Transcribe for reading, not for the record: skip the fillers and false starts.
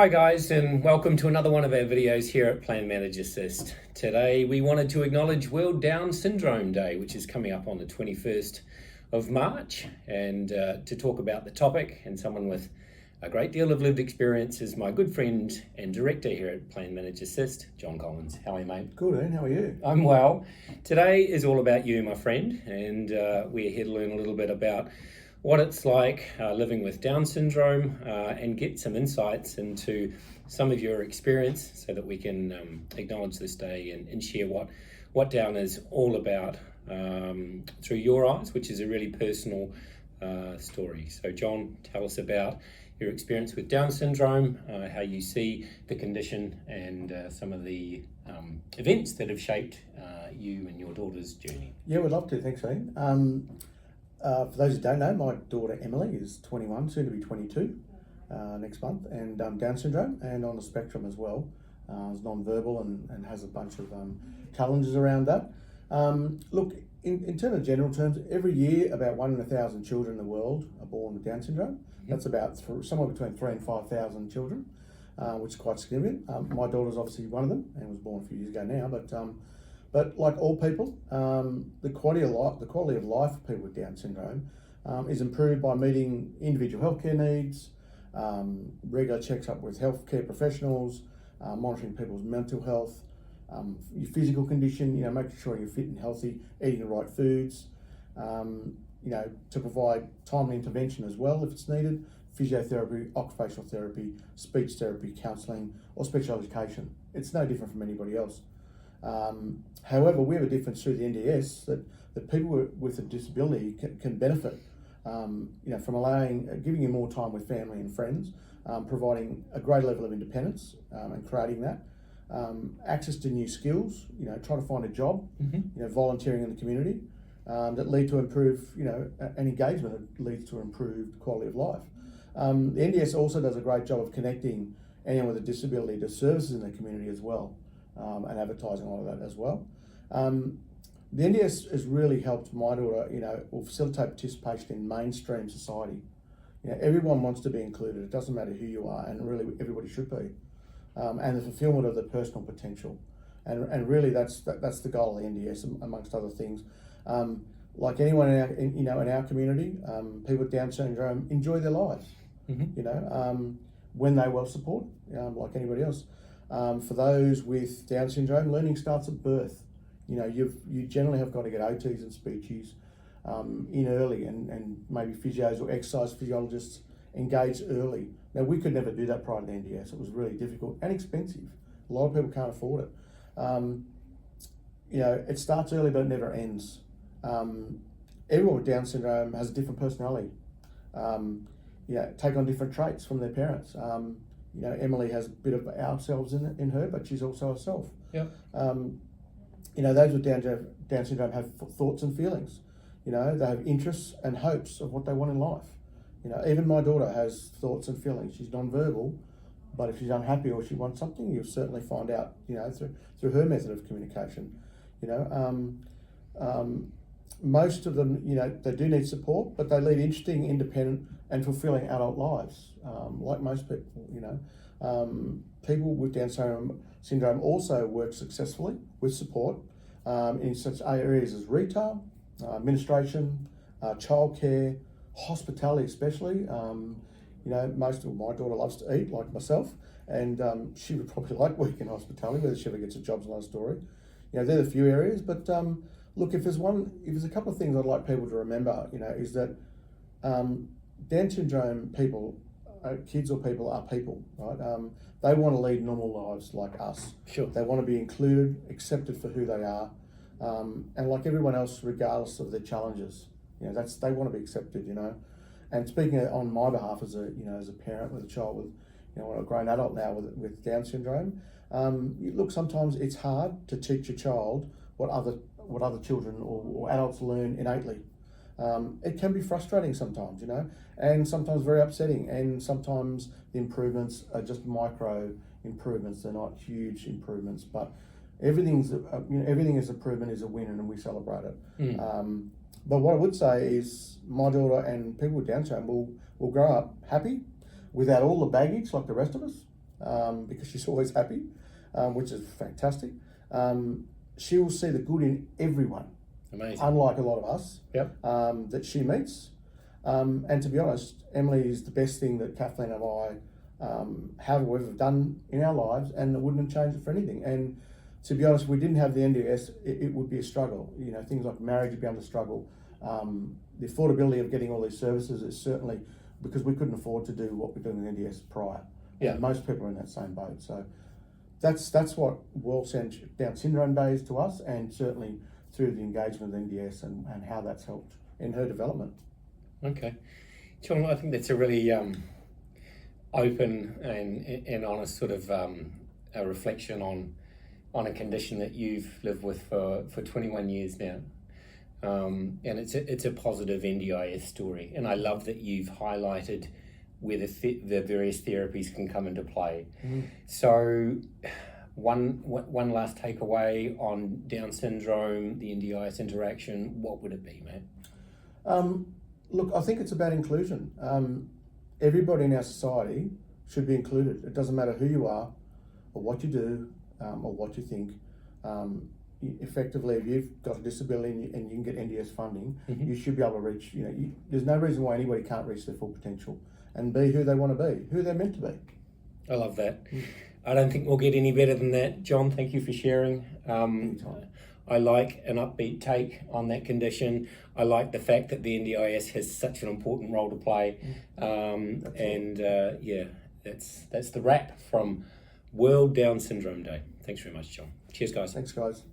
Hi guys, and welcome to another one of our videos here at Plan Manage Assist. Today we wanted to acknowledge World Down Syndrome Day, which is coming up on the 21st of March, and to talk about the topic, and someone with a great deal of lived experience is my good friend and director here at Plan Manage Assist, John Collins. How are you, mate? Good, Ian. How are you? I'm well. Today is all about you, my friend, and we're here to learn a little bit about what it's like living with Down syndrome and get some insights into some of your experience so that we can acknowledge this day and share what Down is all about through your eyes, which is a really personal story. So John, tell us about your experience with Down syndrome, how you see the condition, and some of the events that have shaped you and your daughter's journey. Yeah, we'd love to. Thanks, Ian. For those who don't know, my daughter Emily is 21, soon to be 22 next month, and Down syndrome, and on the spectrum as well. Is non-verbal and has a bunch of challenges around that. Look, in terms of general terms, every year about 1 in 1,000 children in the world are born with Down syndrome. That's about somewhere between 3,000 and 5,000 children, which is quite significant. My daughter's obviously one of them and was born a few years ago now, but like all people, the quality of life for people with Down syndrome is improved by meeting individual healthcare needs, regular checks-up with healthcare professionals, monitoring people's mental health, your physical condition, making sure you're fit and healthy, eating the right foods, to provide timely intervention as well if it's needed, physiotherapy, occupational therapy, speech therapy, counselling, or special education. It's no different from anybody else. However, we have a difference through the NDS that people with a disability can benefit, from giving you more time with family and friends, providing a great level of independence and creating that, access to new skills, trying to find a job, volunteering in the community, that lead to improve, and engagement that leads to improved quality of life. The NDS also does a great job of connecting anyone with a disability to services in the community as well. And advertising all of that as well. The NDS has really helped my daughter, or facilitate participation in mainstream society. Everyone wants to be included. It doesn't matter who you are, and really everybody should be. And the fulfilment of the personal potential, and really that's the goal of the NDS, amongst other things. Like anyone in our community, people with Down syndrome enjoy their lives. When they're well supported, like anybody else. For those with Down syndrome, learning starts at birth. You generally have got to get OTs and speechies in early, and maybe physios or exercise physiologists engaged early. Now, we could never do that prior to the NDS. It was really difficult and expensive. A lot of people can't afford it. It starts early, but it never ends. Everyone with Down syndrome has a different personality. Take on different traits from their parents. Emily has a bit of ourselves in her, but she's also herself. Yeah. Those with Down syndrome have thoughts and feelings. They have interests and hopes of what they want in life. Even my daughter has thoughts and feelings. She's non-verbal, but if she's unhappy or she wants something, you'll certainly find out, through her method of communication. Most of them, they do need support, but they lead interesting, independent, and fulfilling adult lives, like most people. People with Down syndrome also work successfully with support in such areas as retail, administration, childcare, hospitality, especially. My daughter loves to eat, like myself, and she would probably like working in hospitality. Whether she ever gets a job's another story. They're the few areas, but. Look, if there's a couple of things I'd like people to remember, is that Down syndrome people, kids or people are people, right? They want to lead normal lives like us. Sure. They want to be included, accepted for who they are, and like everyone else, regardless of their challenges. They want to be accepted, And speaking on my behalf as a parent with a child with, a grown adult now with Down syndrome, look, sometimes it's hard to teach a child what other children or adults learn innately. It can be frustrating sometimes, and sometimes very upsetting, and sometimes the improvements are just micro improvements. They're not huge improvements, but everything as improvement is a win, and we celebrate it. But what I would say is my daughter and people with Down syndrome will grow up happy, without all the baggage like the rest of us, because she's always happy, which is fantastic. She will see the good in everyone. Amazing. Unlike a lot of us. Yep. That she meets. And to be honest, Emily is the best thing that Kathleen and I have or ever done in our lives, and I wouldn't change it for anything. And to be honest, if we didn't have the NDIS, it would be a struggle. You know, things like marriage would be under struggle. The affordability of getting all these services is certainly because we couldn't afford to do what we're doing in NDS prior. Yeah. And most people are in that same boat. So that's what World Down Syndrome Day is to us, and certainly through the engagement with NDS and how that's helped in her development. Okay. John, I think that's a really open and honest sort of a reflection on a condition that you've lived with for 21 years now. And it's a positive NDIS story. And I love that you've highlighted where the various therapies can come into play. So one last takeaway on Down syndrome, the NDIS interaction, what would it be, mate? Look, I think it's about inclusion. Everybody in our society should be included. It doesn't matter who you are or what you do or what you think. Effectively, if you've got a disability and you can get NDS funding, you should be able to reach, there's no reason why anybody can't reach their full potential and be who they want to be, who they're meant to be. I love that. I don't think we'll get any better than that. John, thank you for sharing. I like an upbeat take on that condition. I like the fact that the NDIS has such an important role to play. That's the wrap from World Down Syndrome Day. Thanks very much, John. Cheers, guys. Thanks, guys.